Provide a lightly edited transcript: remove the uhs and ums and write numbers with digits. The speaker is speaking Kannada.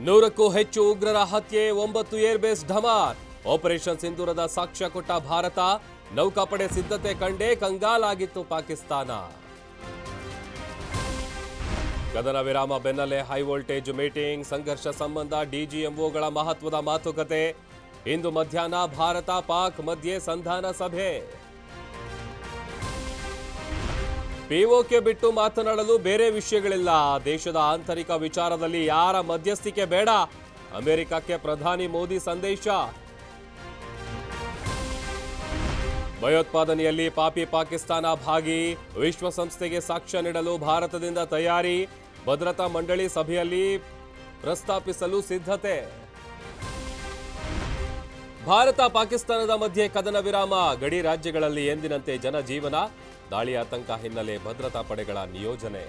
100ಕ್ಕೂ ಹೆಚ್ಚು ಉಗ್ರರ ಹತ್ಯೆ, 9 ಏರ್ಬೇಸ್ ಢಮಾರ್. ಆಪರೇಷನ್ ಸಿಂಧೂರದ ಸಾಕ್ಷ್ಯ ಕೊಟ್ಟ ಭಾರತ. ನೌಕಾಪಡೆ ಸಿದ್ಧತೆ ಕಂಡೇ ಕಂಗಾಲಾಗಿತ್ತು ಪಾಕಿಸ್ತಾನ. ಕದನ ವಿರಾಮ ಬೆನ್ನಲ್ಲೇ ಹೈ ವೋಲ್ಟೇಜ್ ಮೀಟಿಂಗ್. ಸಂಘರ್ಷ ಸಂಬಂಧ ಡಿಜಿಎಂಒಗಳ ಮಹತ್ವದ ಮಾತುಕತೆ. ಇಂದು ಮಧ್ಯಾಹ್ನ ಭಾರತ ಪಾಕ್ ಮಧ್ಯೆ ಸಂಧಾನ ಸಭೆ. ಪಿಒಕೆ ಬಿಟ್ಟು ಮಾತನಾಡಲು ಬೇರೆ ವಿಷಯಗಳಿಲ್ಲ. ದೇಶದ ಆಂತರಿಕ ವಿಚಾರದಲ್ಲಿ ಯಾರ ಮಧ್ಯಸ್ಥಿಕೆ ಬೇಡ. ಅಮೆರಿಕಕ್ಕೆ ಪ್ರಧಾನಿ ಮೋದಿ ಸಂದೇಶ. ಭಯೋತ್ಪಾದನೆಯಲ್ಲಿ ಪಾಪಿ ಪಾಕಿಸ್ತಾನ ಭಾಗಿ. ವಿಶ್ವಸಂಸ್ಥೆಗೆ ಸಾಕ್ಷ್ಯ ನೀಡಲು ಭಾರತದಿಂದ ತಯಾರಿ. ಭದ್ರತಾ ಮಂಡಳಿ ಸಭೆಯಲ್ಲಿ ಪ್ರಸ್ತಾಪಿಸಲು ಸಿದ್ಧತೆ. ಭಾರತ ಪಾಕಿಸ್ತಾನದ ಮಧ್ಯೆ ಕದನ ವಿರಾಮ. ಗಡಿ ರಾಜ್ಯಗಳಲ್ಲಿ ಎಂದಿನಂತೆ ಜನಜೀವನ. ದಾಳಿ ಆತಂಕ ಹಿನ್ನೆಲೆ ಭದ್ರತಾ ಪಡೆಗಳ ನಿಯೋಜನೆ.